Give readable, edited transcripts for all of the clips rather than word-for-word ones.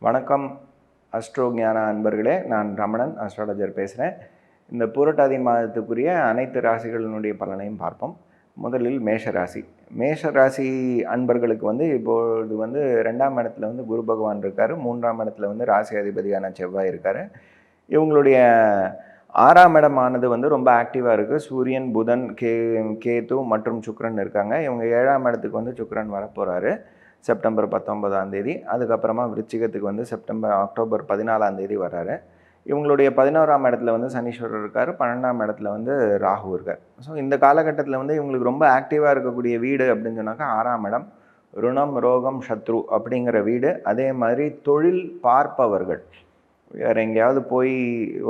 வணக்கம் அஸ்ட்ரோ ஞான அன்பர்களே, நான் ரமணன் அஸ்ட்ராலஜர் பேசுகிறேன். இந்த பூரட்டாதி மாதத்துக்குரிய அனைத்து ராசிகளினுடைய பலனையும் பார்ப்போம். முதலில் மேஷராசி. மேஷராசி அன்பர்களுக்கு இப்பொழுது 2ஆம் இடத்துல குரு பகவான் இருக்கார். 3ஆம் இடத்துல ராசி அதிபதியான செவ்வாய் இருக்கார். இவங்களுடைய 6ஆம் இடமானது ரொம்ப ஆக்டிவாக இருக்குது. சூரியன், புதன், கேது மற்றும் சுக்கிரன் இருக்காங்க. இவங்க 7ஆம் இடத்துக்கு சுக்கிரன் வரப்போகிறாரு செப்டம்பர் 19ஆம் தேதி. அதுக்கப்புறமா விருச்சிகத்துக்கு அக்டோபர் 14ஆம் தேதி வர்றாரு. இவங்களுடைய 11ஆம் இடத்துல சனீஸ்வரர் இருக்கார். 12ஆம் இடத்துல ராகு இருக்கார். ஸோ இந்த காலகட்டத்தில் இவங்களுக்கு ரொம்ப ஆக்டிவாக இருக்கக்கூடிய வீடு அப்படின்னு சொன்னாக்கா 6ஆம் இடம், ருணம், ரோகம், சத்ரு அப்படிங்கிற வீடு. அதே மாதிரி தொழில் பார்ப்பவர்கள், வேறு எங்கேயாவது போய்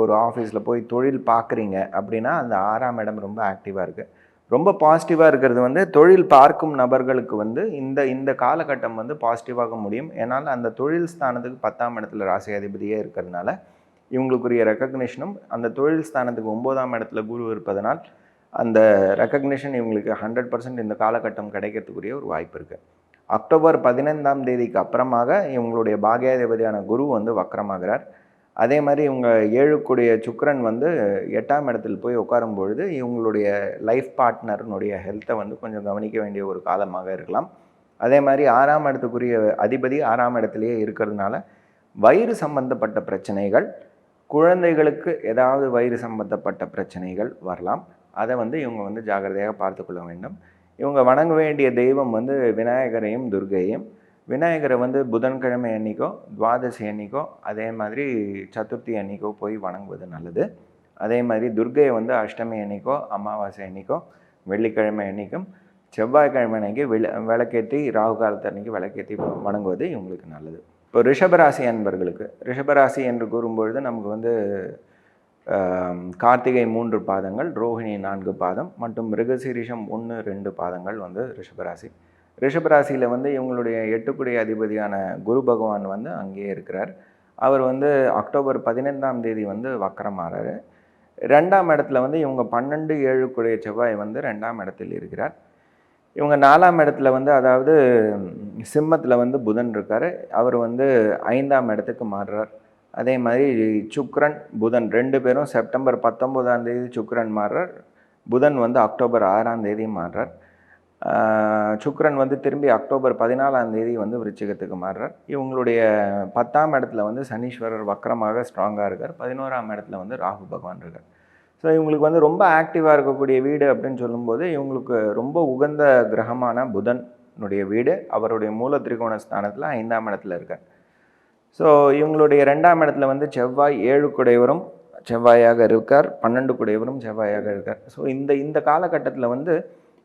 ஒரு ஆஃபீஸில் போய் தொழில் பார்க்குறீங்க அப்படின்னா அந்த 6ஆம் இடம் ரொம்ப ஆக்டிவாக இருக்குது. ரொம்ப பாசிட்டிவாக இருக்கிறது தொழில் பார்க்கும் நபர்களுக்கு இந்த காலகட்டம் பாசிட்டிவாக முடியும். ஏன்னால் அந்த தொழில் ஸ்தானத்துக்கு 10ஆம் இடத்துல ராசி அதிபதியே இருக்கிறதுனால இவங்களுக்குரிய ரெக்கக்னிஷனும், அந்த தொழில் ஸ்தானத்துக்கு 9ஆம் இடத்துல குரு இருப்பதனால் அந்த ரெக்கக்னிஷன் இவங்களுக்கு 100% இந்த காலகட்டம் கிடைக்கிறதுக்குரிய ஒரு வாய்ப்பு இருக்குது. அக்டோபர் 15ஆம் தேதிக்கு அப்புறமாக இவங்களுடைய பாக்யாதிபதியான குரு வக்ரமாகிறார். அதே மாதிரி இவங்க 7க்குடைய சுக்கிரன் 8ஆம் இடத்தில் போய் உட்காரும் பொழுது இவங்களுடைய லைஃப் பார்ட்னர்னுடைய ஹெல்த்தை கொஞ்சம் கவனிக்க வேண்டிய ஒரு காலமாக இருக்கலாம். அதே மாதிரி 6ஆம் இடத்துக்குரிய அதிபதி 6ஆம் இடத்துலையே இருக்கிறதுனால வயிறு சம்பந்தப்பட்ட பிரச்சனைகள், குழந்தைகளுக்கு ஏதாவது வயிறு சம்பந்தப்பட்ட பிரச்சனைகள் வரலாம். அதை இவங்க ஜாக்கிரதையாக பார்த்து கொள்ள வேண்டும். இவங்க வணங்க வேண்டிய தெய்வம் விநாயகரையும் துர்க்கையும். விநாயகரை புதன்கிழமை அன்றைக்கோ, துவாதசி அன்றைக்கோ, அதே மாதிரி சதுர்த்தி அன்றைக்கோ போய் வணங்குவது நல்லது. அதே மாதிரி துர்க்கையை அஷ்டமி அன்றைக்கோ, அமாவாசை அன்றைக்கோ, வெள்ளிக்கிழமை அன்றைக்கும், செவ்வாய்க்கிழமை அன்றைக்கி விளக்கேற்றி, ராகு காலத்து அன்றைக்கி விளக்கேற்றி வணங்குவது இவங்களுக்கு நல்லது. இப்போ ரிஷபராசி அன்பர்களுக்கு, ரிஷபராசி என்று கூறும்பொழுது நமக்கு கார்த்திகை 3 பாதங்கள், ரோஹிணி 4 பாதம் மற்றும் மிருகசீரிஷம் 1, 2 பாதங்கள் ரிஷபராசி. ரிஷபராசியில் இவங்களுடைய 8க்குடைய அதிபதியான குரு பகவான் அங்கேயே இருக்கிறார். அவர் அக்டோபர் 15ஆம் தேதி வக்கரமாறாரு. 2ஆம் இடத்துல இவங்க 12, 7க்குடைய செவ்வாய் 2ஆம் இடத்தில் இருக்கிறார். இவங்க 4ஆம் இடத்துல அதாவது சிம்மத்தில் புதன் இருக்கார். அவர் 5ஆம் இடத்துக்கு மாறுறார். அதே மாதிரி சுக்கிரன், புதன் 2 பேரும் செப்டம்பர் 19ஆம் தேதி சுக்கிரன் மாறுறார். புதன் அக்டோபர் 6ஆம் தேதி மாறுறார். சுக்கிரன் திரும்பி அக்டோபர் 14ஆம் தேதி விருச்சிகத்துக்கு மாறுறார். இவங்களுடைய 10ஆம் இடத்துல சனீஸ்வரர் வக்கரமாக ஸ்ட்ராங்காக இருக்கார். 11ஆம் இடத்துல ராகு பகவான் இருக்கார். ஸோ இவங்களுக்கு ரொம்ப ஆக்டிவாக இருக்கக்கூடிய வீடு அப்படின்னு சொல்லும்போது இவங்களுக்கு ரொம்ப உகந்த கிரகமான புதனுடைய வீடு அவருடைய மூல திரிகோண ஸ்தானத்தில் 5ஆம் இடத்துல இருக்கார். ஸோ இவங்களுடைய 2ஆம் இடத்துல செவ்வாய் 7க்குடையவரும் செவ்வாயாக இருக்கார், 12க்குடையவரும் செவ்வாயாக இருக்கார். ஸோ இந்த காலகட்டத்தில்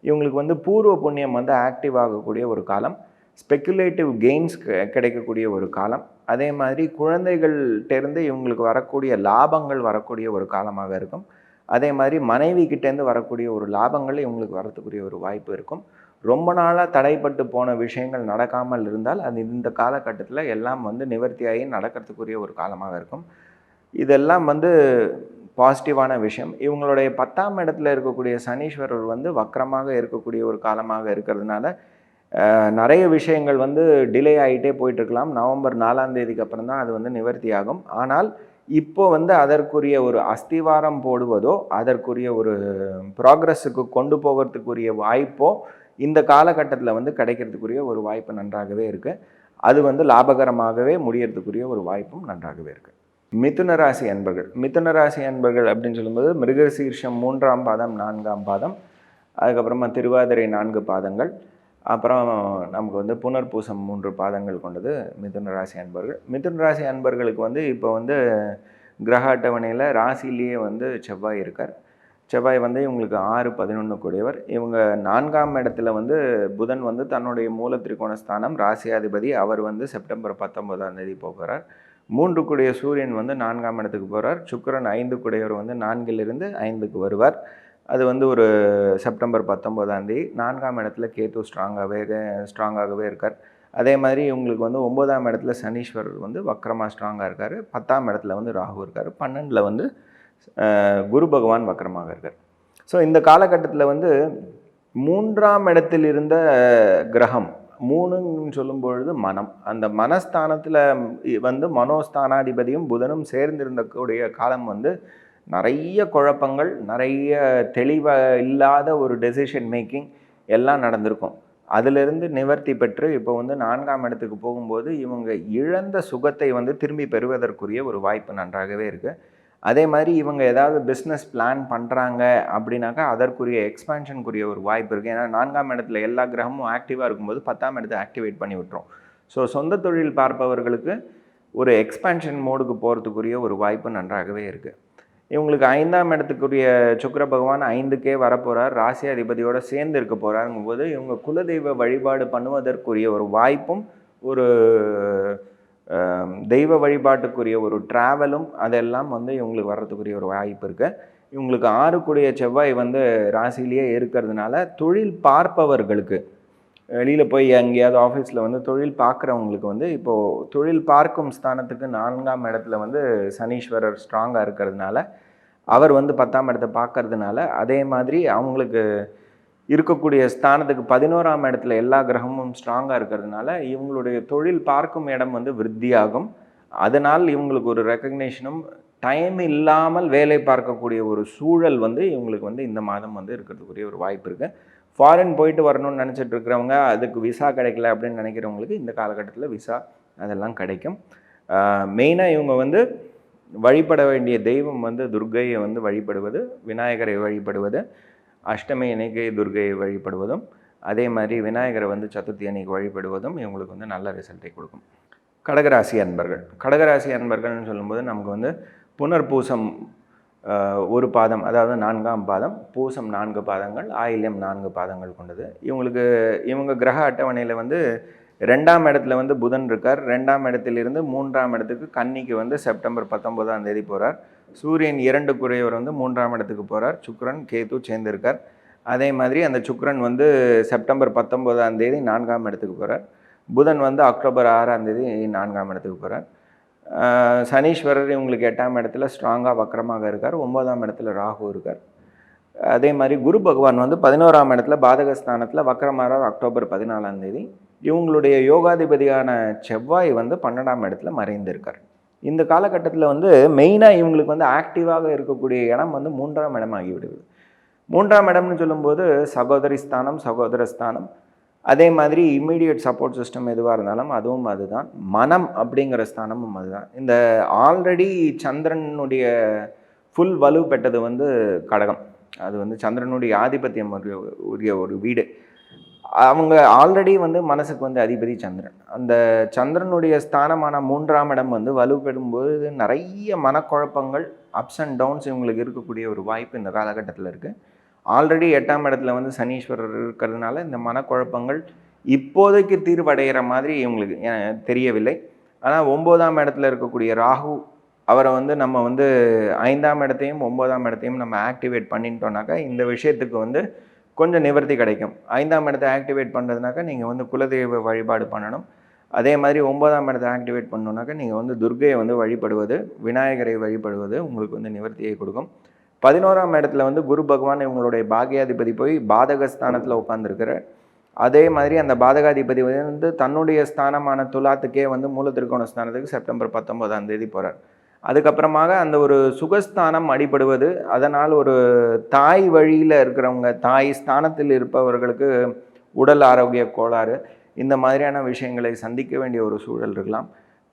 இவங்களுக்கு பூர்வ புண்ணியம் ஆக்டிவ் ஆகக்கூடிய ஒரு காலம், ஸ்பெக்குலேட்டிவ் கெயின்ஸ் கிடைக்கக்கூடிய ஒரு காலம். அதே மாதிரி குழந்தைகள்கிட்டேருந்து இவங்களுக்கு வரக்கூடிய லாபங்கள் வரக்கூடிய ஒரு காலமாக இருக்கும். அதே மாதிரி மனைவி கிட்டேருந்து வரக்கூடிய ஒரு லாபங்கள் இவங்களுக்கு வரத்துக்குரிய ஒரு வாய்ப்பு இருக்கும். ரொம்ப நாளாக தடைப்பட்டு போன விஷயங்கள் நடக்காமல் இருந்தால் அது இந்த காலகட்டத்தில் எல்லாம் நிவர்த்தியாகி நடக்கிறதுக்குரிய ஒரு காலமாக இருக்கும். இதெல்லாம் பாசிட்டிவான விஷயம். இவங்களுடைய 10ஆம் இடத்துல இருக்கக்கூடிய சனீஸ்வரர் வக்ரமாக இருக்கக்கூடிய ஒரு காலமாக இருக்கிறதுனால நிறைய விஷயங்கள் டிலே ஆகிட்டே போயிட்டுருக்கலாம். நவம்பர் 4ஆம் தேதிக்கு அப்புறம் தான் அது நிவர்த்தி ஆகும். ஆனால் இப்போ அதற்குரிய ஒரு அஸ்திவாரம் போடுவதோ, அதற்குரிய ஒரு ப்ராக்ரஸுக்கு கொண்டு போகிறதுக்குரிய வாய்ப்போ இந்த காலகட்டத்தில் கிடைக்கிறதுக்குரிய ஒரு வாய்ப்பு நன்றாகவே இருக்குது. அது லாபகரமாகவே முடியறதுக்குரிய ஒரு வாய்ப்பும் நன்றாகவே இருக்குது. மிதுன ராசி அன்பர்கள், மிதுன ராசி அன்பர்கள் அப்படின்னு சொல்லும்போது மிருகசீர்ஷம் 3ஆம் பாதம், 4ஆம் பாதம், அதுக்கப்புறமா திருவாதிரை 4 பாதங்கள், அப்புறம் நமக்கு புனர்பூசம் 3 பாதங்கள் கொண்டது மிதுன ராசி அன்பர்கள். மிதுன ராசி அன்பர்களுக்கு இப்போ கிரக அட்டவணையில் ராசிலேயே செவ்வாய் இருக்கார். செவ்வாய் இவங்களுக்கு 6, 11 கூடியவர். இவங்க 4ஆம் இடத்துல புதன் தன்னுடைய மூல திரிகோண ஸ்தானம் ராசியாதிபதி. அவர் செப்டம்பர் 19ஆம் தேதி போகிறார். 3க்குடைய சூரியன் 4ஆம் இடத்துக்கு போகிறார். சுக்கிரன் 5க்குடையவர் 4லிருந்து 5க்கு வருவார். அது ஒரு செப்டம்பர் 19ஆம் தேதி. 4ஆம் இடத்துல கேது ஸ்ட்ராங்காகவே இருக்கார். அதே மாதிரி இவங்களுக்கு 9ஆம் இடத்துல சனீஸ்வரர் வக்ரமாக ஸ்ட்ராங்காக இருக்கார். 10ஆம் இடத்துல ராகு இருக்கார். 12ல் குரு பகவான் வக்ரமாக இருக்கார். ஸோ இந்த காலகட்டத்தில் 3ஆம் இடத்தில் இருந்த கிரகம் 3ன்னு சொல்லும் பொழுது மனம். அந்த மனஸ்தானத்தில் வந்து மனோஸ்தானாதிபதியும் புதனும் சேர்ந்திருந்தக்கூடிய காலம் வந்து நிறைய குழப்பங்கள், நிறைய இல்லாத ஒரு டெசிஷன் மேக்கிங் எல்லாம் நடந்திருக்கும். அதிலிருந்து நிவர்த்தி பெற்று இப்போ வந்து 4ஆம் இடத்துக்கு போகும்போது இவங்க இழந்த சுகத்தை வந்து திரும்பி பெறுவதற்குரிய ஒரு வாய்ப்பு நன்றாகவே இருக்குது. அதே மாதிரி இவங்க ஏதாவது பிஸ்னஸ் பிளான் பண்ணுறாங்க அப்படின்னாக்கா அதற்குரிய எக்ஸ்பேன்ஷனுக்குரிய ஒரு வாய்ப்பு இருக்குது. ஏன்னா 4ஆம் இடத்துல எல்லா கிரகமும் ஆக்டிவாக இருக்கும்போது 10ஆம் இடத்தை ஆக்டிவேட் பண்ணி விட்டுரும். ஸோ சொந்த தொழில் பார்ப்பவர்களுக்கு ஒரு எக்ஸ்பேன்ஷன் மோடுக்கு போகிறதுக்குரிய ஒரு வாய்ப்பு நன்றாகவே இருக்குது. இவங்களுக்கு 5ஆம் இடத்துக்குரிய சுக்கிர பகவான் 5க்கே வரப்போகிறார், ராசி அதிபதியோடு சேர்ந்து இருக்க போகிறாருங்கும்போது இவங்க குலதெய்வ வழிபாடு பண்ணுவதற்குரிய ஒரு வாய்ப்பும், ஒரு தெய்வ வழிபாட்டுக்குரிய ஒரு ட்ராவலும் அதெல்லாம் வந்து இவங்களுக்கு வர்றதுக்குரிய ஒரு வாய்ப்பு இருக்குது. இவங்களுக்கு 6 செவ்வாய் வந்து ராசியிலேயே இருக்கிறதுனால தொழில் பார்ப்பவர்களுக்கு, வெளியில் போய் எங்கேயாவது ஆஃபீஸில் வந்து தொழில் பார்க்குறவங்களுக்கு வந்து இப்போது தொழில் பார்க்கும் ஸ்தானத்துக்கு 4ஆம் இடத்துல வந்து சனீஸ்வரர் ஸ்ட்ராங்காக இருக்கிறதுனால, அவர் வந்து 10ஆம் இடத்தை பார்க்கறதுனால, அதே மாதிரி அவங்களுக்கு இருக்கக்கூடிய ஸ்தானத்துக்கு 11ஆம் இடத்துல எல்லா கிரகமும் ஸ்ட்ராங்காக இருக்கிறதுனால இவங்களுடைய தொழில் பார்க்கும் இடம் வந்து விருத்தியாகும். அதனால் இவங்களுக்கு ஒரு ரெக்கக்னேஷனும், டைம் இல்லாமல் வேலை பார்க்கக்கூடிய ஒரு சூழல் வந்து இவங்களுக்கு வந்து இந்த மாதம் வந்து இருக்கிறதுக்குரிய ஒரு வாய்ப்பு இருக்குது. ஃபாரின் போயிட்டு வரணும்னு நினச்சிட்டு இருக்கிறவங்க, அதுக்கு விசா கிடைக்கல அப்படின்னு நினைக்கிறவங்களுக்கு இந்த காலகட்டத்தில் விசா அதெல்லாம் கிடைக்கும். மெயினாக இவங்க வந்து வழிபட வேண்டிய தெய்வம் வந்து துர்க்கையை வந்து வழிபடுவது, விநாயகரை வழிபடுவது, அஷ்டமி அன்னைக்கு துர்க்கையை வழிபடுவதும், அதே மாதிரி விநாயகரை வந்து சதுர்த்தி அன்னைக்கு வழிபடுவதும் இவங்களுக்கு வந்து நல்ல ரிசல்ட்டை கொடுக்கும். கடகராசி அன்பர்கள், கடகராசி அன்பர்கள்னு சொல்லும்போது நமக்கு வந்து புனர்பூசம் ஒரு பாதம், அதாவது 4ஆம் பாதம், பூசம் 4 பாதங்கள், ஆயில்யம் 4 பாதங்கள் கொண்டது. இவங்க கிரக அட்டவணையில் வந்து 2ஆம் இடத்துல வந்து புதன் இருக்கார். 2ஆம் இடத்திலிருந்து 3ஆம் இடத்துக்கு கன்னிக்கு வந்து செப்டம்பர் 19ஆம் தேதி போகிறார். சூரியன் 2 வந்து 3ஆம் இடத்துக்கு போகிறார். சுக்கிரன் கேது சேர்ந்திருக்கார். அதே மாதிரி அந்த சுக்கிரன் வந்து செப்டம்பர் 19ஆம் தேதி 4ஆம் இடத்துக்கு போகிறார். புதன் வந்து அக்டோபர் 6ஆம் தேதி 4ஆம் இடத்துக்கு போகிறார். சனீஸ்வரர் இவங்களுக்கு 8ஆம் இடத்துல ஸ்ட்ராங்காக வக்கரமாக இருக்கார். 9ஆம் இடத்துல ராகு இருக்கார். அதே மாதிரி குரு பகவான் வந்து 11ஆம் இடத்துல பாதகஸ்தானத்தில் வக்கரமாகிறார் அக்டோபர் 14ஆம் தேதி. இவங்களுடைய யோகாதிபதியான செவ்வாய் வந்து 12ஆம் இடத்துல மறைந்திருக்கார். இந்த காலகட்டத்தில் வந்து மெயினாக இவங்களுக்கு வந்து ஆக்டிவாக இருக்கக்கூடிய இடம் வந்து 3ஆம் இடம் ஆகிவிடுது. 3ஆம் இடம்னு சொல்லும்போது சகோதரி ஸ்தானம், சகோதர ஸ்தானம், அதே மாதிரி இம்மீடியட் சப்போர்ட் சிஸ்டம் எதுவாக இருந்தாலும் அதுவும் அதுதான். மனம் அப்படிங்கிற ஸ்தானமும் அதுதான். இந்த ஆல்ரெடி சந்திரனுடைய ஃபுல் வலு பெற்றது வந்து கடகம். அது வந்து சந்திரனுடைய ஆதிபத்தியம் உரிய ஒரு வீடு. அவங்க ஆல்ரெடி வந்து மனசுக்கு வந்து அதிபதி சந்திரன். அந்த சந்திரனுடைய ஸ்தானமான 3ஆம் இடம் வந்து வலுப்பெறும்போது நிறைய மனக்குழப்பங்கள், அப்ஸ் அண்ட் டவுன்ஸ் இவங்களுக்கு இருக்கக்கூடிய ஒரு வாய்ப்பு இந்த காலகட்டத்தில் இருக்குது. ஆல்ரெடி 8ஆம் இடத்துல வந்து சனீஸ்வரர் இருக்கிறதுனால இந்த மனக்குழப்பங்கள் இப்போதைக்கு தீர்வடைகிற மாதிரி இவங்களுக்கு தெரியவில்லை. ஆனால் 9ஆம் இடத்துல இருக்கக்கூடிய ராகு, அவரை வந்து நம்ம வந்து 5ஆம் இடத்தையும் 9ஆம் இடத்தையும் நம்ம ஆக்டிவேட் பண்ணிட்டோம்னாக்கா இந்த விஷயத்துக்கு வந்து கொஞ்சம் நிவர்த்தி கிடைக்கும். 5ஆம் இடத்தை ஆக்டிவேட் பண்ணுறதுனாக்கா நீங்கள் வந்து குலதெய்வ வழிபாடு பண்ணணும். அதே மாதிரி 9ஆம் இடத்தை ஆக்டிவேட் பண்ணணுன்னாக்கா நீங்கள் வந்து துர்க்கையை வந்து வழிபடுவது, விநாயகரை வழிபடுவது உங்களுக்கு வந்து நிவர்த்தியை கொடுக்கும். 11ஆம் இடத்துல வந்து குரு பகவான் இவங்களுடைய பாகியாதிபதி போய் பாதகஸ்தானத்தில் உட்காந்துருக்கிறார். அதே மாதிரி அந்த பாதகாதிபதி வந்து தன்னுடைய ஸ்தானமான துலாத்துக்கே வந்து மூலத்திருக்கோண ஸ்தானத்துக்கு செப்டம்பர் 19ஆம் தேதி போகிறார். அதுக்கப்புறமாக அந்த ஒரு சுகஸ்தானம் அடிபடுவது, அதனால் ஒரு தாய் வழியில் இருக்கிறவங்க, தாய் ஸ்தானத்தில் இருப்பவர்களுக்கு உடல் ஆரோக்கிய கோளாறு, இந்த மாதிரியான விஷயங்களை சந்திக்க வேண்டிய ஒரு சூழல் இருக்கலாம்.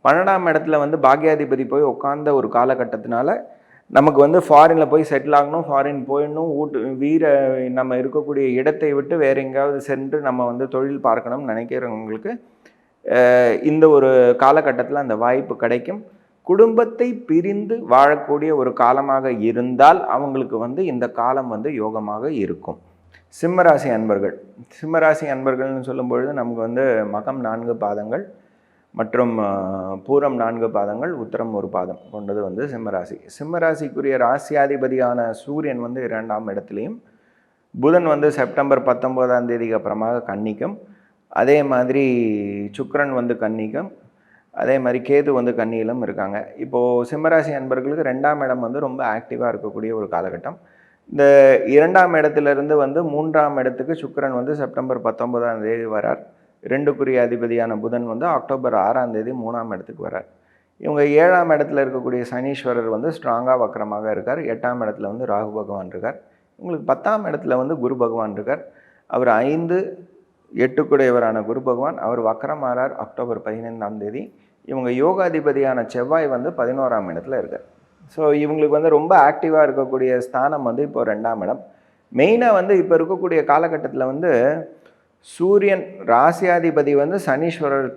12ஆம் இடத்துல வந்து பாக்யாதிபதி போய் உட்கார்ந்த ஒரு காலகட்டத்தினால நமக்கு வந்து ஃபாரினில் போய் செட்டில் ஆகணும், ஃபாரின் போயிடணும், நம்ம இருக்கக்கூடிய இடத்தை விட்டு வேறு எங்கேயாவது சென்று நம்ம வந்து தொழில் பார்க்கணும்னு நினைக்கிறவங்களுக்கு இந்த ஒரு காலகட்டத்தில் அந்த வாய்ப்பு கிடைக்கும். குடும்பத்தை பிரிந்து வாழக்கூடிய ஒரு காலமாக இருந்தால் அவங்களுக்கு வந்து இந்த காலம் வந்து யோகமாக இருக்கும். சிம்மராசி அன்பர்கள், சிம்மராசி அன்பர்கள்னு சொல்லும் பொழுது நமக்கு வந்து மகம் 4 பாதங்கள் மற்றும் பூரம் 4 பாதங்கள், உத்திரம் 1 பாதம் கொண்டது வந்து சிம்மராசி. சிம்மராசிக்குரிய ராசியாதிபதியான சூரியன் வந்து 2ஆம் இடத்துலையும், புதன் வந்து செப்டம்பர் 19ஆம் தேதிக்கு அப்புறமாக கன்னிக்கும், அதே மாதிரி சுக்கிரன் வந்து கன்னிக்கும், அதே மாதிரி கேது வந்து கன்னியிலும் இருக்காங்க. இப்போது சிம்மராசி அன்பர்களுக்கு 2ஆம் இடம் வந்து ரொம்ப ஆக்டிவாக இருக்கக்கூடிய ஒரு காலகட்டம். இந்த 2ஆம் இடத்துலேருந்து வந்து 3ஆம் இடத்துக்கு சுக்கிரன் வந்து செப்டம்பர் 19ஆம் தேதி வரார். 2க்குரிய அதிபதியான புதன் வந்து அக்டோபர் 6ஆம் தேதி 3ஆம் இடத்துக்கு வரார். இவங்க 7ஆம் இடத்துல இருக்கக்கூடிய சனீஸ்வரர் வந்து ஸ்ட்ராங்காக வக்கரமாக இருக்கார். 8ஆம் இடத்துல வந்து ராகு பகவான் இருக்கார். உங்களுக்கு 10ஆம் இடத்துல வந்து குரு பகவான் இருக்கார். அவர் 5, 8க்குடையவரான குரு பகவான் அவர் வக்கரமாறார் அக்டோபர் 15ஆம் தேதி. இவங்க யோகாதிபதியான செவ்வாய் வந்து 11ஆம் இடத்துல இருக்கார். ஸோ இவங்களுக்கு வந்து ரொம்ப ஆக்டிவாக இருக்கக்கூடிய ஸ்தானம் வந்து இப்போ 2ஆம் இடம். மெயினாக வந்து இப்போ இருக்கக்கூடிய காலகட்டத்தில் வந்து சூரியன் ராசியாதிபதி வந்து சனீஸ்வரர்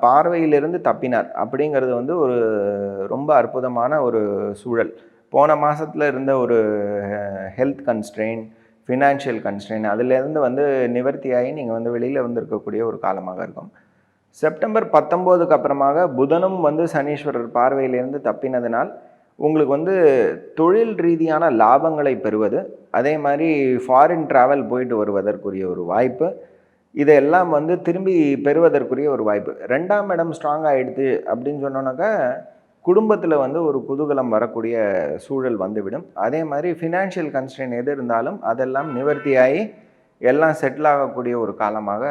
பார்வையிலிருந்து தப்பினார் அப்படிங்கிறது வந்து ஒரு ரொம்ப அற்புதமான ஒரு சூழல். போன மாதத்தில் இருந்த ஒரு ஹெல்த் கன்ஸ்ட்ரெயின், ஃபினான்ஷியல் கன்ஸ்ட்ரெயின் அதிலேருந்து வந்து நிவர்த்தியாகி நீங்கள் வந்து வெளியில் வந்திருக்கக்கூடிய ஒரு காலமாக இருக்கும். செப்டம்பர் 19க்கு அப்புறமாக புதனும் வந்து சனீஸ்வரர் பார்வையிலிருந்து தப்பினதுனால் உங்களுக்கு வந்து தொழில் ரீதியான லாபங்களை பெறுவது, அதே மாதிரி ஃபாரின் ட்ராவல் போயிட்டு வருவதற்குரிய ஒரு வாய்ப்பு, இதையெல்லாம் வந்து திரும்பி பெறுவதற்குரிய ஒரு வாய்ப்பு. 2ஆம் இடம் ஸ்ட்ராங் ஆகிடுது அப்படின்னு சொன்னோன்னாக்கா குடும்பத்தில் வந்து ஒரு குதூகலம் வரக்கூடிய சூழல் வந்துவிடும். அதே மாதிரி ஃபினான்ஷியல் கன்ஸ்ட்ரெயின் எது இருந்தாலும் அதெல்லாம் நிவர்த்தியாகி எல்லாம் செட்டில் ஆகக்கூடிய ஒரு காலமாக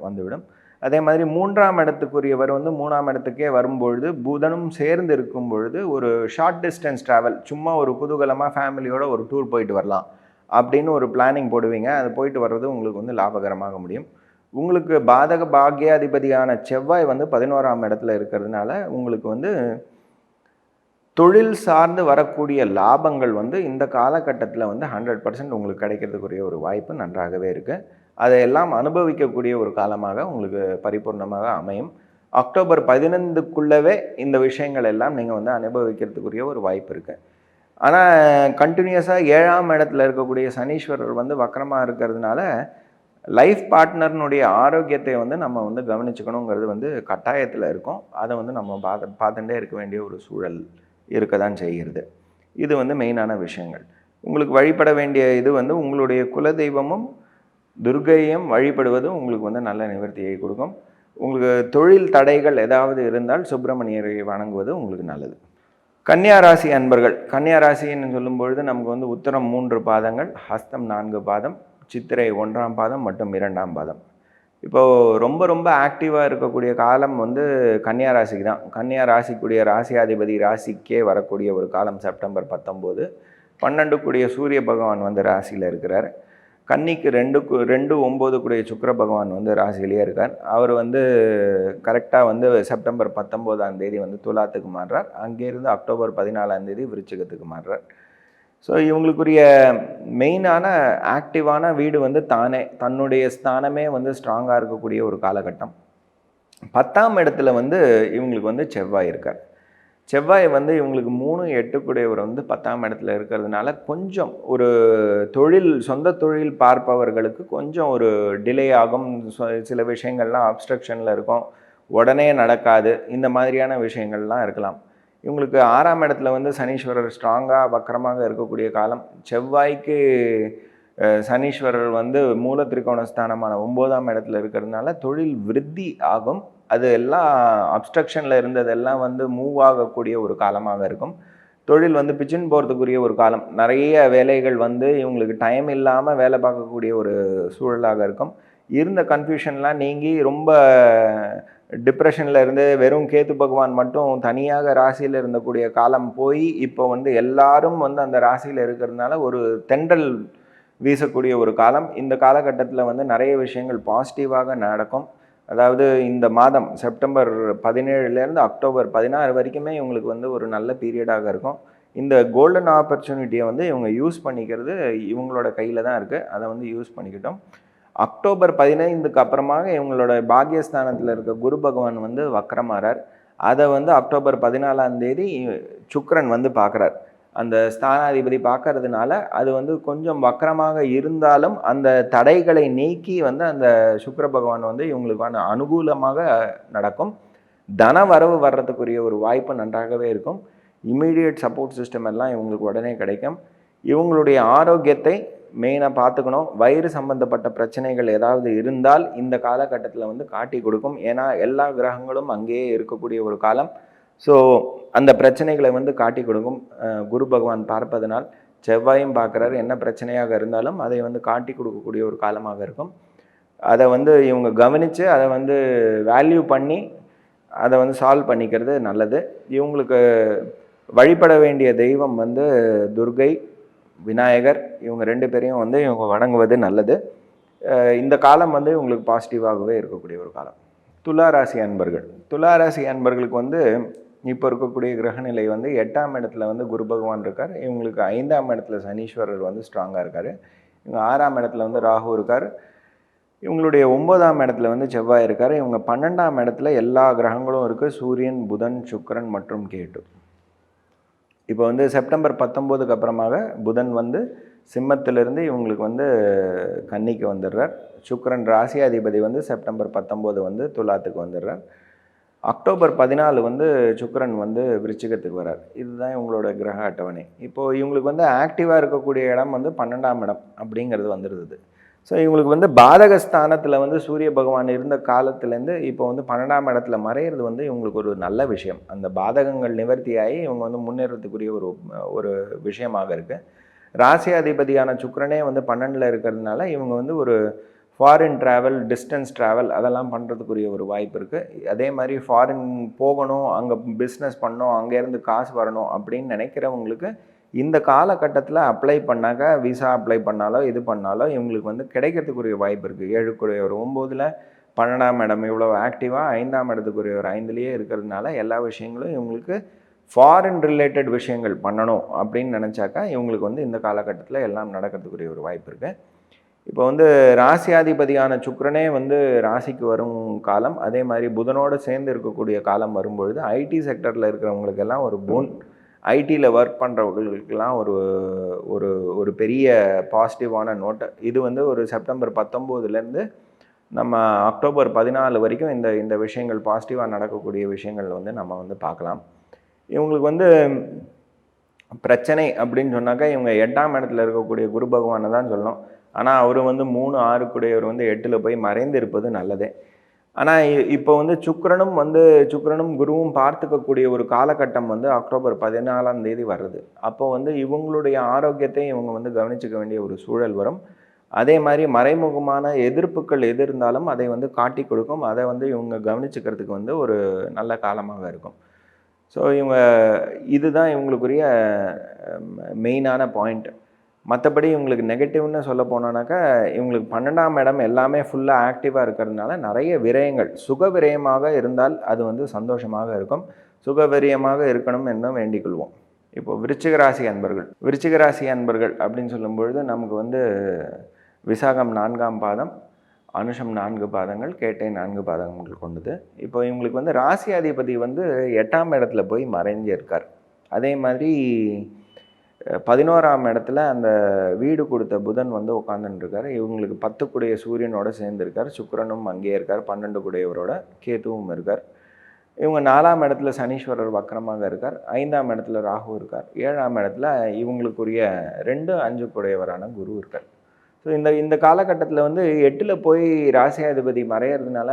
வந்துவிடும். அதே மாதிரி 3ஆம் இடத்துக்குரியவர் வந்து 3ஆம் இடத்துக்கே வரும்பொழுது புதனும் சேர்ந்து இருக்கும் பொழுது ஒரு ஷார்ட் டிஸ்டன்ஸ் ட்ராவல், சும்மா ஒரு குதூகலமாக ஃபேமிலியோட ஒரு டூர் போயிட்டு வரலாம் அப்படின்னு ஒரு பிளானிங் போடுவீங்க. அது போயிட்டு வர்றது உங்களுக்கு வந்து லாபகரமாக முடியும். உங்களுக்கு பாதக பாக்யாதிபதியான செவ்வாய் வந்து 11ஆம் இடத்துல இருக்கிறதுனால உங்களுக்கு வந்து தொழில் சார்ந்து வரக்கூடிய லாபங்கள் வந்து இந்த காலகட்டத்தில் வந்து 100% உங்களுக்கு கிடைக்கிறதுக்குரிய ஒரு வாய்ப்பு நன்றாகவே இருக்குது. அதையெல்லாம் அனுபவிக்கக்கூடிய ஒரு காலமாக உங்களுக்கு பரிபூர்ணமாக அமையும். அக்டோபர் 15க்குள்ளவே இந்த விஷயங்கள் எல்லாம் நீங்கள் வந்து அனுபவிக்கிறதுக்குரிய ஒரு வாய்ப்பு இருக்குது. ஆனால் கண்டினியூஸாக 7ஆம் இடத்துல இருக்கக்கூடிய சனீஸ்வரர் வந்து வக்கரமாக இருக்கிறதுனால லைஃப் பார்ட்னர்னுடைய ஆரோக்கியத்தை வந்து நம்ம வந்து கவனிச்சுக்கணுங்கிறது வந்து கட்டாயத்தில் இருக்கும். அதை வந்து நம்ம பார்த்துட்டே இருக்க வேண்டிய ஒரு சூழல் இருக்க தான் செய்கிறது. இது வந்து மெயினான விஷயங்கள். உங்களுக்கு வழிபட வேண்டிய இது வந்து உங்களுடைய குலதெய்வமும் துர்க்கையும் வழிபடுவது உங்களுக்கு வந்து நல்ல நிவர்த்தியை கொடுக்கும். உங்களுக்கு தொழில் தடைகள் ஏதாவது இருந்தால் சுப்பிரமணியரை வணங்குவது உங்களுக்கு நல்லது. கன்னியா ராசி அன்பர்கள், கன்னியா ராசின்னு சொல்லும்பொழுது நமக்கு வந்து உத்தரம் 3 பாதங்கள், ஹஸ்தம் 4 பாதம், சித்திரை 1ஆம் பாதம் மற்றும் 2ஆம் பாதம். இப்போது ரொம்ப ரொம்ப ஆக்டிவாக இருக்கக்கூடிய காலம் வந்து கன்னியா ராசிக்கு தான். கன்னியா ராசிக்குரிய ராசியாதிபதி ராசிக்கே வரக்கூடிய ஒரு காலம் செப்டம்பர் 19. 12 கூடிய சூரிய பகவான் வந்து ராசியில் இருக்கிறார். கன்னிக்கு 2 9 கூடிய சுக்கிர பகவான் வந்து ராசியிலேயே இருக்கார். அவர் வந்து கரெக்டாக வந்து செப்டம்பர் 19ஆம் தேதி வந்து துலாத்துக்கு மாறுறார். அங்கேருந்து அக்டோபர் 14ஆம் தேதி விருச்சிகத்துக்கு மாறுறார். ஸோ இவங்களுக்குரிய மெயினான ஆக்டிவான வீடு வந்து தன்னுடைய ஸ்தானமே வந்து ஸ்ட்ராங்காக இருக்கக்கூடிய ஒரு காலகட்டம். 10ஆம் இடத்துல வந்து இவங்களுக்கு வந்து செவ்வாய் இருக்கார். செவ்வாய் வந்து இவங்களுக்கு 3 8 வந்து 10ஆம் இடத்துல இருக்கிறதுனால கொஞ்சம் ஒரு சொந்த தொழில் பார்ப்பவர்களுக்கு கொஞ்சம் ஒரு டிலே ஆகும். சில விஷயங்கள்லாம் அப்ஸ்ட்ரக்ஷனில் இருக்கும், உடனே நடக்காது, இந்த மாதிரியான விஷயங்கள்லாம் இருக்கலாம். இவங்களுக்கு 6ஆம் இடத்துல வந்து சனீஸ்வரர் ஸ்ட்ராங்காக வக்கரமாக இருக்கக்கூடிய காலம். செவ்வாய்க்கு சனீஸ்வரர் வந்து மூல திரிகோணஸ்தானமான 9ஆம் இடத்துல இருக்கிறதுனால தொழில் விருத்தி ஆகும். அது எல்லாம் அப்ஸ்ட்ரக்ஷனில் இருந்ததெல்லாம் வந்து மூவ் ஆகக்கூடிய ஒரு காலமாக இருக்கும். தொழில் வந்து பிச்சின் போகிறதுக்குரிய ஒரு காலம். நிறைய வேலைகள் வந்து இவங்களுக்கு டைம் இல்லாமல் வேலை பார்க்கக்கூடிய ஒரு சூழலாக இருக்கும். இருந்த கன்ஃபியூஷன்லாம் நீங்கி ரொம்ப டிப்ரெஷனில் இருந்து வெறும் கேத்து பகவான் மட்டும் தனியாக ராசியில் இருந்தக்கூடிய காலம் போய் இப்போ வந்து எல்லாரும் வந்து அந்த ராசியில் இருக்கிறதுனால ஒரு தென்றல் வீசக்கூடிய ஒரு காலம். இந்த காலகட்டத்தில் வந்து நிறைய விஷயங்கள் பாசிட்டிவாக நடக்கும். அதாவது இந்த மாதம் செப்டம்பர் 17லேருந்து அக்டோபர் 16 வரைக்குமே இவங்களுக்கு வந்து ஒரு நல்ல பீரியடாக இருக்கும். இந்த கோல்டன் ஆப்பர்ச்சுனிட்டியை வந்து இவங்க யூஸ் பண்ணிக்கிறது இவங்களோட கையில் தான் இருக்குது. அதை வந்து யூஸ் பண்ணிக்கிட்டோம். அக்டோபர் 15க்கு அப்புறமாக இவங்களோட பாக்யஸ்தானத்தில் இருக்க குரு பகவான் வந்து வக்கரமாறார். அதை வந்து அக்டோபர் 14ஆம் தேதி சுக்கிரன் வந்து பார்க்குறார். அந்த ஸ்தானாதிபதி பார்க்கறதுனால அது வந்து கொஞ்சம் வக்கரமாக இருந்தாலும் அந்த தடைகளை நீக்கி வந்து அந்த சுக்கிர பகவான் வந்து இவங்களுக்கான அனுகூலமாக நடக்கும். தன வரவு வர்றதுக்குரிய ஒரு வாய்ப்பு நன்றாகவே இருக்கும். இமீடியட் சப்போர்ட் சிஸ்டம் எல்லாம் இவங்களுக்கு உடனே கிடைக்கும். இவங்களுடைய ஆரோக்கியத்தை மெயினாக பார்த்துக்கணும். வயிறு சம்பந்தப்பட்ட பிரச்சனைகள் ஏதாவது இருந்தால் இந்த காலகட்டத்தில் வந்து காட்டி கொடுக்கும். ஏன்னா எல்லா கிரகங்களும் அங்கேயே இருக்கக்கூடிய ஒரு காலம். ஸோ அந்த பிரச்சனைகளை வந்து காட்டி கொடுக்கும். குரு பகவான் பார்ப்பதனால் செவ்வாயும் பார்க்குறாரு. என்ன பிரச்சனையாக இருந்தாலும் அதை வந்து காட்டி கொடுக்கக்கூடிய ஒரு காலமாக இருக்கும். அதை வந்து இவங்க கவனித்து அதை வந்து வேல்யூ பண்ணி அதை வந்து சால்வ் பண்ணிக்கிறது நல்லது. இவங்களுக்கு வழிபட வேண்டிய தெய்வம் வந்து துர்கை, விநாயகர், இவங்க 2 பேரையும் வந்து இவங்க வணங்குவது நல்லது. இந்த காலம் வந்து இவங்களுக்கு பாசிட்டிவாகவே இருக்கக்கூடிய ஒரு காலம். துலா ராசி அன்பர்கள். துலா ராசி அன்பர்களுக்கு வந்து இப்போ இருக்கக்கூடிய கிரகநிலை வந்து 8ஆம் இடத்துல வந்து குரு பகவான் இருக்கார். இவங்களுக்கு 5ஆம் இடத்துல சனீஸ்வரர் வந்து ஸ்ட்ராங்காக இருக்கார். இவங்க 6ஆம் இடத்துல வந்து ராகு இருக்கார். இவங்களுடைய 9ஆம் இடத்துல வந்து செவ்வாய் இருக்கார். இவங்க 12ஆம் இடத்துல எல்லா கிரகங்களும் இருக்குது. சூரியன், புதன், சுக்கிரன் மற்றும் கேது. இப்போ வந்து செப்டம்பர் 19க்கு அப்புறமாக புதன் வந்து சிம்மத்திலிருந்து இவங்களுக்கு வந்து கன்னிக்கு வந்துடுறார். சுக்கிரன் ராசியாதிபதி வந்து செப்டம்பர் 19 வந்து துலாத்துக்கு வந்துடுறார். அக்டோபர் 14 வந்து சுக்கிரன் வந்து விருச்சிகத்துக்கு வரார். இதுதான் இவங்களோட கிரக அட்டவணை. இப்போது இவங்களுக்கு வந்து ஆக்டிவாக இருக்கக்கூடிய இடம் வந்து 12ஆம் இடம் அப்படிங்கிறது வந்துடுது. ஸோ இவங்களுக்கு வந்து பாதக ஸ்தானத்தில் வந்து சூரிய பகவான் இருந்த காலத்துலேருந்து இப்போ வந்து 12ஆம் இடத்துல மறையிறது வந்து இவங்களுக்கு ஒரு நல்ல விஷயம். அந்த பாதகங்கள் நிவர்த்தியாகி இவங்க வந்து முன்னேறத்துக்குரிய ஒரு ஒரு விஷயமாக இருக்குது. ராசியாதிபதியான சுக்கிரனே வந்து 12ல் இருக்கிறதுனால இவங்க வந்து ஒரு ஃபாரின் ட்ராவல், டிஸ்டன்ஸ் ட்ராவல் அதெல்லாம் பண்ணுறதுக்குரிய ஒரு வாய்ப்பு இருக்குது. அதே மாதிரி ஃபாரின் போகணும், அங்கே பிஸ்னஸ் பண்ணணும், அங்கேருந்து காசு வரணும் அப்படின்னு நினைக்கிறவங்களுக்கு இந்த காலகட்டத்தில் அப்ளை பண்ணாக்க விசா அப்ளை பண்ணாலோ இது பண்ணாலோ இவங்களுக்கு வந்து கிடைக்கிறதுக்குரிய வாய்ப்பு இருக்குது. 7க்குரிய ஒரு 9ல் 12ஆம் இடம் இவ்வளோ ஆக்டிவாக 5ஆம் இடத்துக்குரிய ஒரு 5லேயே இருக்கிறதுனால எல்லா விஷயங்களும் இவங்களுக்கு ஃபாரின் ரிலேட்டட் விஷயங்கள் பண்ணணும் அப்படின்னு நினச்சாக்கா இவங்களுக்கு வந்து இந்த காலகட்டத்தில் எல்லாம் நடக்கிறதுக்குரிய ஒரு வாய்ப்பு இருக்குது. இப்போ வந்து ராசியாதிபதியான சுக்கிரனே வந்து ராசிக்கு வரும் காலம், அதே மாதிரி புதனோடு சேர்ந்து இருக்கக்கூடிய காலம் வரும்பொழுது ஐடி செக்டரில் இருக்கிறவங்களுக்கெல்லாம் ஒரு போன், ஐடியில் ஒர்க் பண்ணுறவங்களுக்கெல்லாம் ஒரு ஒரு ஒரு பெரிய பாசிட்டிவான நோட்டு. இது வந்து ஒரு செப்டம்பர் 19லேருந்து நம்ம அக்டோபர் 14 வரைக்கும் இந்த இந்த விஷயங்கள் பாசிட்டிவாக நடக்கக்கூடிய விஷயங்கள் வந்து நம்ம வந்து பார்க்கலாம். இவங்களுக்கு வந்து பிரச்சனை அப்படின்னு சொன்னாக்கா இவங்க 8ஆம் இடத்துல இருக்கக்கூடிய குரு பகவானை தான் சொல்லணும். ஆனால் அவர் வந்து 3, 6 கூடையவர் வந்து 8ல் போய் மறைந்து இருப்பது நல்லதே. ஆனால் இப்போ வந்து சுக்கிரனும் குருவும் பார்த்துக்கக்கூடிய ஒரு காலகட்டம் வந்து அக்டோபர் 14ஆம் தேதி வருது. அப்போ வந்து இவங்களுடைய ஆரோக்கியத்தை இவங்க வந்து கவனிச்சுக்க வேண்டிய ஒரு சூழல் வரும். அதே மாதிரி மறைமுகமான எதிர்ப்புகள் எது இருந்தாலும் அதை வந்து காட்டி கொடுக்கும். அதை வந்து இவங்க கவனிச்சுக்கிறதுக்கு வந்து ஒரு நல்ல காலமாக இருக்கும். ஸோ இதுதான் இவங்களுக்குரிய மெயினான பாயிண்ட். மற்றபடி இவங்களுக்கு நெகட்டிவ்னு சொல்ல போனோன்னாக்கா இவங்களுக்கு 12ஆம் இடம் எல்லாமே ஃபுல்லாக ஆக்டிவாக இருக்கிறதுனால நிறைய விரயங்கள், சுக விரயமாக இருந்தால் அது வந்து சந்தோஷமாக இருக்கும். சுக விரயமாக இருக்கணும் என்றும் வேண்டிக்கொள்வோம். இப்போ விருச்சிக ராசி அன்பர்கள் அப்படின்னு சொல்லும்பொழுது நமக்கு வந்து விசாகம் 4ஆம் பாதம், அனுஷம் 4 பாதங்கள், கேட்டை 4 பாதங்கள் கொண்டது. இப்போ இவங்களுக்கு வந்து ராசி அதிபதி வந்து 8ஆம் இடத்துல போய் மறைஞ்சிருக்கார். அதே மாதிரி 11ஆம் இடத்துல அந்த வீடு கொடுத்த புதன் வந்து உட்காந்துட்டுருக்காரு. இவங்களுக்கு 10 கூடைய சூரியனோட சேர்ந்துருக்கார். சுக்கிரனும் அங்கேயே இருக்கார். 12 கூடையவரோட கேதுவும் இருக்கார். இவங்க 4ஆம் இடத்துல சனீஸ்வரர் வக்கரமாக இருக்கார். 5ஆம் இடத்துல ராகு இருக்கார். 7ஆம் இடத்துல இவங்களுக்குரிய 2, 5 கூடையவரான குரு இருக்கார். ஸோ இந்த காலகட்டத்தில் வந்து 8ல் போய் ராசியாதிபதி மறையிறதுனால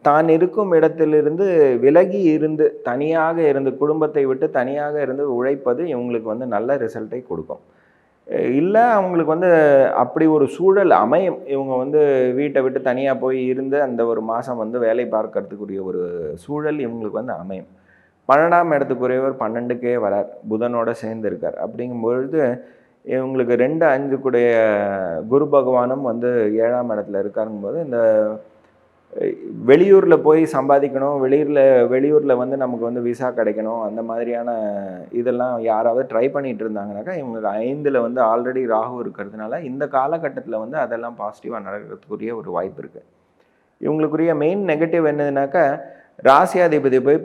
தான் இருக்கும் இடத்திலிருந்து விலகி இருந்து தனியாக இருந்து குடும்பத்தை விட்டு தனியாக இருந்து உழைப்பது இவங்களுக்கு வந்து நல்ல ரிசல்ட்டை கொடுக்கும். இல்லை அவங்களுக்கு வந்து அப்படி ஒரு சூழல் அமையும். இவங்க வந்து வீட்டை விட்டு தனியாக போய் இருந்து அந்த ஒரு மாதம் வந்து வேலை பார்க்கறதுக்குரிய ஒரு சூழல் இவங்களுக்கு வந்து அமையும். 12ஆம் இடத்துக்குரியவர் 12க்கே வரார், புதனோட சேர்ந்து இருக்கார். அப்படிங்கும்பொழுது இவங்களுக்கு 2, 5 கூடைய குரு பகவானும் வந்து 7ஆம் இடத்துல இருக்காருங்கும்போது இந்த வெளியூரில் போய் சம்பாதிக்கணும், வெளியூரில் வந்து நமக்கு வந்து விசா கிடைக்கணும், அந்த மாதிரியான இதெல்லாம் யாராவது ட்ரை பண்ணிகிட்டு இருந்தாங்கனாக்கா இவங்களுக்கு 5ல் வந்து ஆல்ரெடி ராகு இருக்கிறதுனால இந்த காலகட்டத்தில் வந்து அதெல்லாம் பாசிட்டிவாக நடக்கிறதுக்குரிய ஒரு வாய்ப்பு இருக்குது. இவங்களுக்குரிய மெயின் நெகட்டிவ் என்னதுனாக்கா ராசியாதிபதி போய்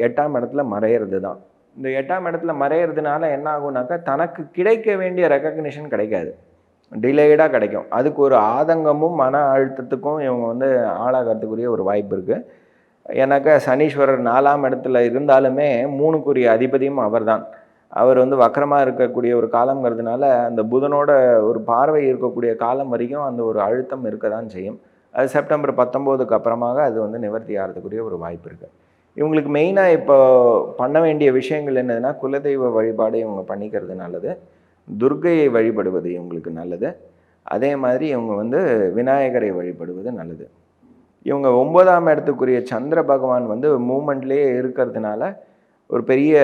8ஆம் இடத்துல மறையிறது தான். இந்த 8ஆம் இடத்துல மறையிறதுனால என்ன ஆகும்னாக்கா தனக்கு கிடைக்க வேண்டிய ரெக்கக்னிஷன் கிடைக்காது, டிலேடாக கிடைக்கும். அதுக்கு ஒரு ஆதங்கமும் மன அழுத்தத்துக்கும் இவங்க வந்து ஆளாகிறதுக்குரிய ஒரு வாய்ப்பு இருக்குது. ஏன்னாக்கா சனீஸ்வரர் 4ஆம் இடத்துல இருந்தாலுமே 3க்குரிய அதிபதியும் அவர் தான். அவர் வந்து வக்கரமாக இருக்கக்கூடிய ஒரு காலங்கிறதுனால அந்த புதனோட ஒரு பார்வை இருக்கக்கூடிய காலம் வரைக்கும் அந்த ஒரு அழுத்தம் இருக்க தான் செய்யும். அது செப்டம்பர் 19க்கு அப்புறமாக அது வந்து நிவர்த்தி ஆகிறதுக்குரிய ஒரு வாய்ப்பு இருக்குது. இவங்களுக்கு மெயினாக இப்போ பண்ண வேண்டிய விஷயங்கள் என்னதுன்னா குலதெய்வ வழிபாடு இவங்க பண்ணிக்கிறது நல்லது. துர்க்கையை வழிபடுவது இவங்களுக்கு நல்லது. அதே மாதிரி இவங்க வந்து விநாயகரை வழிபடுவது நல்லது. இவங்க 9ஆம் இடத்துக்குரிய சந்திர பகவான் வந்து மூமெண்ட்லேயே இருக்கிறதுனால ஒரு பெரிய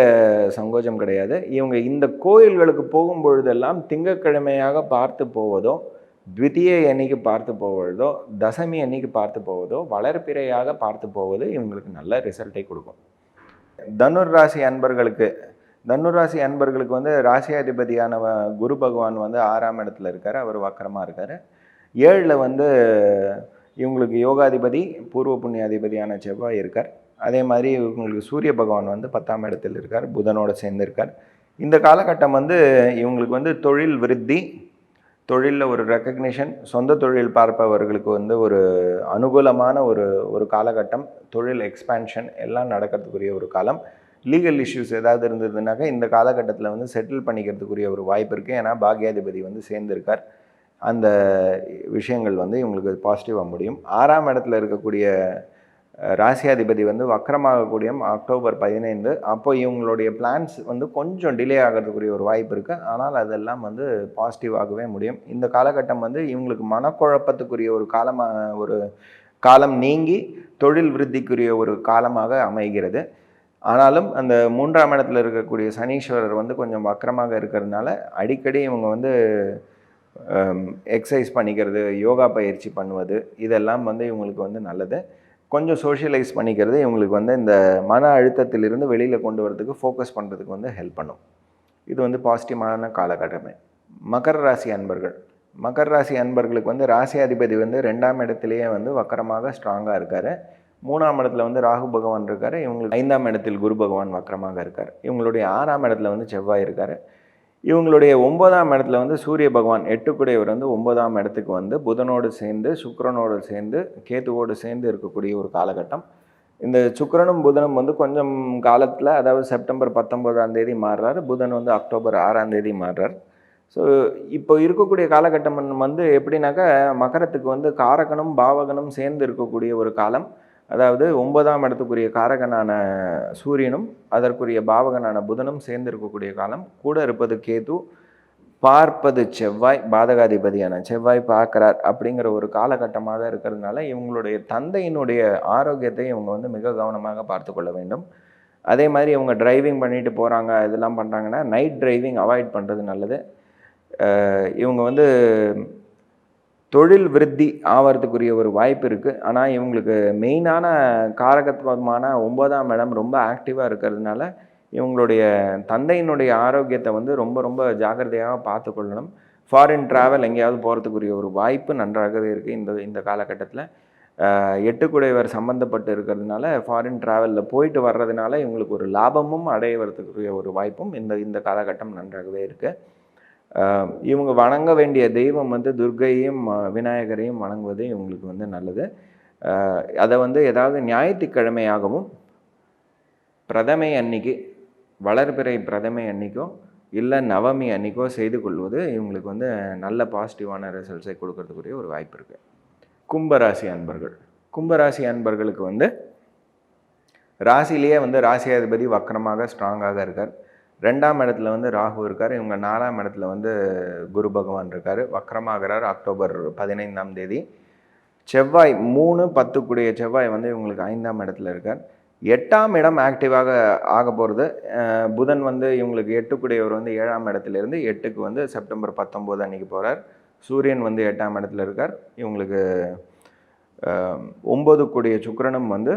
சங்கோஜம் கிடையாது. இவங்க இந்த கோயில்களுக்கு போகும்பொழுதெல்லாம் திங்கட்கிழமையாக பார்த்து போவதோ, த்விதியை அன்னைக்கு பார்த்து போவதோ, தசமி அன்னைக்கு பார்த்து போவதோ, வளர்பிறையாக பார்த்து போவது இவங்களுக்கு நல்ல ரிசல்ட்டை கொடுக்கும். தனுர் ராசி அன்பர்களுக்கு வந்து ராசியாதிபதியான குரு பகவான் வந்து 6ஆம் இடத்துல இருக்கார். அவர் வக்கரமாக இருக்கார். 7ல் வந்து இவங்களுக்கு யோகாதிபதி பூர்வ புண்ணியாதிபதியான செவ்வாய் இருக்கார். அதே மாதிரி இவங்களுக்கு சூரிய பகவான் வந்து 10ஆம் இடத்தில் இருக்கார், புதனோடு சேர்ந்து இருக்கார். இந்த காலகட்டம் வந்து இவங்களுக்கு வந்து தொழில் விருத்தி, தொழிலில் ஒரு ரெக்கக்னிஷன், சொந்த தொழில் பார்ப்பவர்களுக்கு வந்து ஒரு அனுகூலமான ஒரு காலகட்டம், தொழில் எக்ஸ்பேன்ஷன் எல்லாம் நடக்கிறதுக்குரிய ஒரு காலம். லீகல் இஷ்யூஸ் ஏதாவது இருந்ததுனாக்கா இந்த காலகட்டத்தில் வந்து செட்டில் பண்ணிக்கிறதுக்குரிய ஒரு வாய்ப்பு இருக்குது. ஏன்னா பாக்யாதிபதி வந்து சேர்ந்திருக்கார். அந்த விஷயங்கள் வந்து இவங்களுக்கு பாசிட்டிவாக முடியும். 6ஆம் இடத்துல இருக்கக்கூடிய ராசியாதிபதி வந்து வக்கரமாகக்கூடிய அக்டோபர் 15. அப்போ இவங்களுடைய பிளான்ஸ் வந்து கொஞ்சம் டிலே ஆகிறதுக்குரிய ஒரு வாய்ப்பு இருக்குது. ஆனால் அதெல்லாம் வந்து பாசிட்டிவாகவே முடியும். இந்த காலகட்டம் வந்து இவங்களுக்கு மனக்குழப்பத்துக்குரிய ஒரு காலம் நீங்கி தொழில் விருத்திக்குரிய ஒரு காலமாக அமைகிறது. ஆனாலும் அந்த 3ஆம் இடத்துல இருக்கக்கூடிய சனீஸ்வரர் வந்து கொஞ்சம் வக்கரமாக இருக்கிறதுனால அடிக்கடி இவங்க வந்து எக்ஸசைஸ் பண்ணிக்கிறது, யோகா பயிற்சி பண்ணுவது, இதெல்லாம் வந்து இவங்களுக்கு வந்து நல்லது. கொஞ்சம் சோஷியலைஸ் பண்ணிக்கிறது இவங்களுக்கு வந்து இந்த மன அழுத்தத்திலிருந்து வெளியில் கொண்டு வரதுக்கு, ஃபோக்கஸ் பண்ணுறதுக்கு வந்து ஹெல்ப் பண்ணும். இது வந்து பாசிட்டிவான காலகட்டமே. மகர ராசி அன்பர்களுக்கு வந்து ராசியாதிபதி வந்து 2ஆம் இடத்துலையே வந்து வக்கரமாக ஸ்ட்ராங்காக இருக்கார். 3ஆம் இடத்துல வந்து ராகு பகவான் இருக்கார். இவங்களுக்கு 5ஆம் இடத்தில் குரு பகவான் வக்கரமாக இருக்கார். இவங்களுடைய 6ஆம் இடத்துல வந்து செவ்வாய் இருக்கார். இவங்களுடைய 9ஆம் இடத்துல வந்து சூரிய பகவான் 8 வந்து 9ஆம் இடத்துக்கு வந்து புதனோடு சேர்ந்து, சுக்கிரனோடு சேர்ந்து, கேதுவோடு சேர்ந்து இருக்கக்கூடிய ஒரு காலகட்டம். இந்த சுக்கிரனும் புதனும் வந்து கொஞ்சம் காலத்தில், அதாவது செப்டம்பர் 19ஆம் தேதி மாறுறார், புதன் வந்து அக்டோபர் 6ஆம் தேதி மாறுறார். ஸோ இப்போ இருக்கக்கூடிய காலகட்டம் வந்து எப்படின்னாக்கா மகரத்துக்கு வந்து காரகனும் பாவகனும் சேர்ந்து இருக்கக்கூடிய ஒரு காலம். அதாவது 9ஆம் இடத்துக்குரிய காரகனான சூரியனும் அதற்குரிய பாவகனான புதனும் சேர்ந்து இருக்கக்கூடிய காலம். கூட இருப்பது கேது, பார்ப்பது செவ்வாய், பாதகாதிபதியான செவ்வாய் பார்க்கிறார் அப்படிங்கிற ஒரு காலகட்டமாக இருக்கிறதுனால இவங்களுடைய தந்தையினுடைய ஆரோக்கியத்தை இவங்க வந்து மிக கவனமாக பார்த்து கொள்ள வேண்டும். அதே மாதிரி இவங்க டிரைவிங் பண்ணிட்டு போகிறாங்க, இதெல்லாம் பண்ணுறாங்கன்னா நைட் டிரைவிங் அவாய்ட் பண்ணுறது நல்லது. இவங்க வந்து தொழில் விருத்தி ஆவறதுக்குரிய ஒரு வாய்ப்பு இருக்குது. ஆனால் இவங்களுக்கு மெயினான காரகத்துவமான 9ஆம் இடம் ரொம்ப ஆக்டிவாக இருக்கிறதுனால இவங்களுடைய தந்தையினுடைய ஆரோக்கியத்தை வந்து ரொம்ப ரொம்ப ஜாக்கிரதையாக பார்த்து கொள்ளணும். ஃபாரின் ட்ராவல் எங்கேயாவது போகிறதுக்குரிய ஒரு வாய்ப்பு நன்றாகவே இருக்குது இந்த காலகட்டத்தில். 8 சம்மந்தப்பட்டு இருக்கிறதுனால ஃபாரின் ட்ராவலில் போயிட்டு வர்றதுனால இவங்களுக்கு ஒரு லாபமும் அடைவதற்குரிய ஒரு வாய்ப்பும் இந்த காலகட்டம் நன்றாகவே இருக்குது. இவங்க வணங்க வேண்டிய தெய்வம் வந்து துர்க்கையும் விநாயகரையும் வணங்குவது இவங்களுக்கு வந்து நல்லது. அதை வந்து ஏதாவது ஞாயிற்றுக்கிழமையாகவும் பிரதமை அன்னைக்கு, வளர்பிறை பிரதமை அன்னைக்கோ இல்லை நவமி அன்னைக்கோ செய்து கொள்வது இவங்களுக்கு வந்து நல்ல பாசிட்டிவான ரிசல்ட்ஸை கொடுக்கறதுக்குரிய ஒரு வாய்ப்பு இருக்குது. கும்பராசி அன்பர்களுக்கு வந்து ராசிலேயே வந்து ராசியாதிபதி வக்கரமாக ஸ்ட்ராங்காக இருக்கார். 2ஆம் இடத்துல வந்து ராகு இருக்கார். இவங்க 4ஆம் இடத்துல வந்து குரு பகவான் இருக்கார், வக்கரமாகிறார் அக்டோபர் 15ஆம் தேதி. செவ்வாய் 3, 10 செவ்வாய் வந்து இவங்களுக்கு 5ஆம் இடத்துல இருக்கார். 8ஆம் இடம் ஆக்டிவாக ஆக போகிறது. புதன் வந்து இவங்களுக்கு 8 வந்து 7ஆம் இடத்துலேருந்து 8க்கு வந்து செப்டம்பர் 19 அன்றைக்கி போகிறார். சூரியன் வந்து 8ஆம் இடத்துல இருக்கார். இவங்களுக்கு 9 சுக்கிரனும் வந்து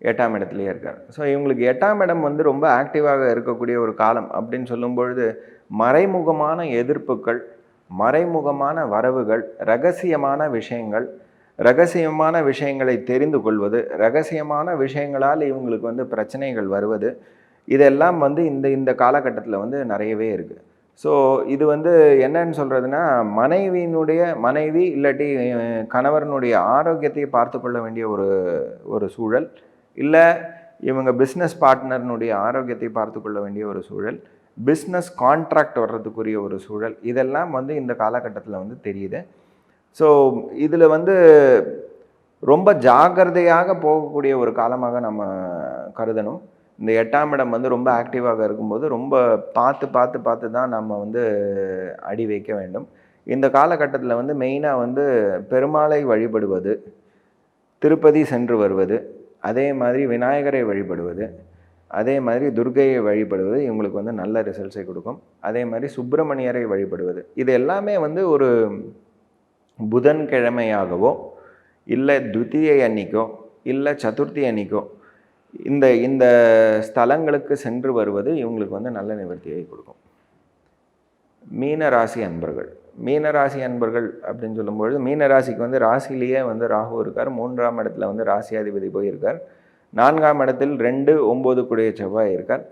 8ஆம் இடத்துலையே இருக்கார். ஸோ இவங்களுக்கு 8ஆம் இடம் வந்து ரொம்ப ஆக்டிவாக இருக்கக்கூடிய ஒரு காலம் அப்படின்னு சொல்லும்பொழுது மறைமுகமான எதிர்ப்புகள், மறைமுகமான வரவுகள், ரகசியமான விஷயங்களை தெரிந்து கொள்வது, ரகசியமான விஷயங்களால் இவங்களுக்கு வந்து பிரச்சனைகள் வருவது, இதெல்லாம் வந்து இந்த காலகட்டத்தில் வந்து நிறையவே இருக்குது. ஸோ இது வந்து என்னன்னு சொல்கிறதுனா மனைவி இல்லாட்டி கணவரனுடைய ஆரோக்கியத்தை பார்த்து கொள்ள வேண்டிய ஒரு சூழல், இல்லை இவங்க பிஸ்னஸ் பார்ட்னர்னுடைய ஆரோக்கியத்தை பார்த்து கொள்ள வேண்டிய ஒரு சூழல், பிஸ்னஸ் கான்ட்ராக்ட் வர்றதுக்குரிய ஒரு சூழல், இதெல்லாம் வந்து இந்த காலகட்டத்தில் வந்து தெரியுது. ஸோ இதில் வந்து ரொம்ப ஜாக்கிரதையாக போகக்கூடிய ஒரு காலமாக நம்ம கருதணும். இந்த 8ஆம் இடம் வந்து ரொம்ப ஆக்டிவாக இருக்கும்போது ரொம்ப பார்த்து தான் நம்ம வந்து அடி வைக்க வேண்டும். இந்த காலகட்டத்தில் வந்து மெயினாக வந்து பெருமாளை வழிபடுவது, திருப்பதி சென்று வருவது, அதே மாதிரி விநாயகரை வழிபடுவது, அதே மாதிரி துர்க்கையை வழிபடுவது இவங்களுக்கு வந்து நல்ல ரிசல்ட்ஸை கொடுக்கும். அதே மாதிரி சுப்பிரமணியரை வழிபடுவது, இது எல்லாமே வந்து ஒரு புதன்கிழமையாகவோ இல்லை துதியை அன்னைக்கோ இல்லை சதுர்த்தி அன்னைக்கோ இந்த இந்த ஸ்தலங்களுக்கு சென்று வருவது இவங்களுக்கு வந்து நல்ல நிவர்த்தியை கொடுக்கும். மீனராசி அன்பர்கள், மீனராசி அன்பர்கள் அப்படின்னு சொல்லும்பொழுது மீனராசிக்கு வந்து ராசிலேயே வந்து ராகு இருக்கார், 3ஆம் இடத்துல வந்து ராசியாதிபதி போயிருக்கார், 4ஆம் இடத்தில் 2, 9 குடைய செவ்வாய் இருக்கார்.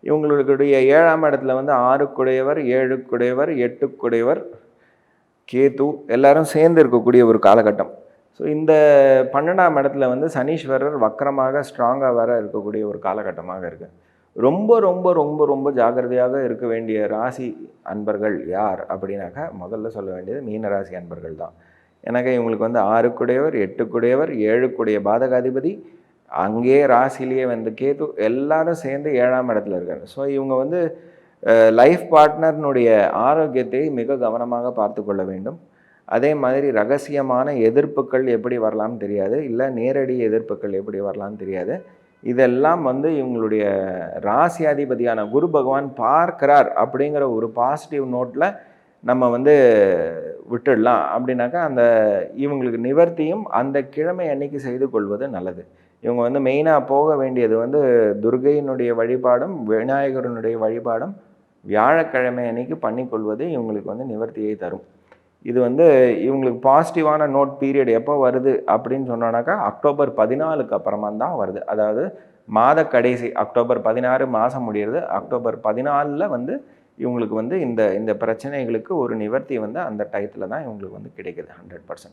இவங்களுடைய 7ஆம் இடத்துல வந்து 6 குடையவர், 7 குடையவர், 8 குடையவர் கேது எல்லாரும் சேர்ந்து இருக்கக்கூடிய ஒரு காலகட்டம். ஸோ இந்த 12ஆம் இடத்துல வந்து சனீஸ்வரர் வக்கரமாக ஸ்ட்ராங்காக வர இருக்கக்கூடிய ஒரு காலகட்டமாக இருக்குது. ரொம்ப ரொம்ப ரொம்ப ரொம்ப ஜாக்கிரதையாக இருக்க வேண்டிய ராசி அன்பர்கள் யார் அப்படின்னாக்கா முதல்ல சொல்ல வேண்டியது மீனராசி அன்பர்கள் தான். எனக்கு இவங்களுக்கு வந்து 6 குடையவர், 8 குடையவர், 7 குடைய பாதகாதிபதி, அங்கேயே ராசிலேயே வந்து கேது எல்லாரும் சேர்ந்து 7ஆம் இடத்துல இருக்காங்க. ஸோ இவங்க வந்து லைஃப் பார்ட்னர்னுடைய ஆரோக்கியத்தை மிக கவனமாக பார்த்து கொள்ள வேண்டும். அதே மாதிரி ரகசியமான எதிர்ப்புகள் எப்படி வரலாம்னு தெரியாது, இல்லை நேரடி எதிர்ப்புகள் எப்படி வரலாம்னு தெரியாது. இதெல்லாம் வந்து இவங்களுடைய ராசியாதிபதியான குரு பகவான் பார்க்கிறார் அப்படிங்கிற ஒரு பாசிட்டிவ் நோட்டில் நம்ம வந்து விட்டுடலாம். அப்படின்னாக்கா அந்த இவங்களுக்கு நிவர்த்தியும் அந்த கிழமை அன்னைக்கு செய்து கொள்வது நல்லது. இவங்க வந்து மெயினாக போக வேண்டியது வந்து துர்க்கையினுடைய வழிபாடும் விநாயகரனுடைய வழிபாடும் வியாழக்கிழமை அன்னைக்கு பண்ணிக்கொள்வது இவங்களுக்கு வந்து நிவர்த்தியை தரும். இது வந்து இவங்களுக்கு பாசிட்டிவான நோட் பீரியட் எப்போ வருது அப்படின்னு சொன்னோன்னாக்கா அக்டோபர் 14க்கு அப்புறமா தான் வருது. அதாவது மாத கடைசி அக்டோபர் 16 மாதம் முடிகிறது, அக்டோபர் 14 வந்து இவங்களுக்கு வந்து இந்த இந்த பிரச்சனைகளுக்கு ஒரு நிவர்த்தி வந்து அந்த டயத்தில் தான் இவங்களுக்கு வந்து கிடைக்குது 100%.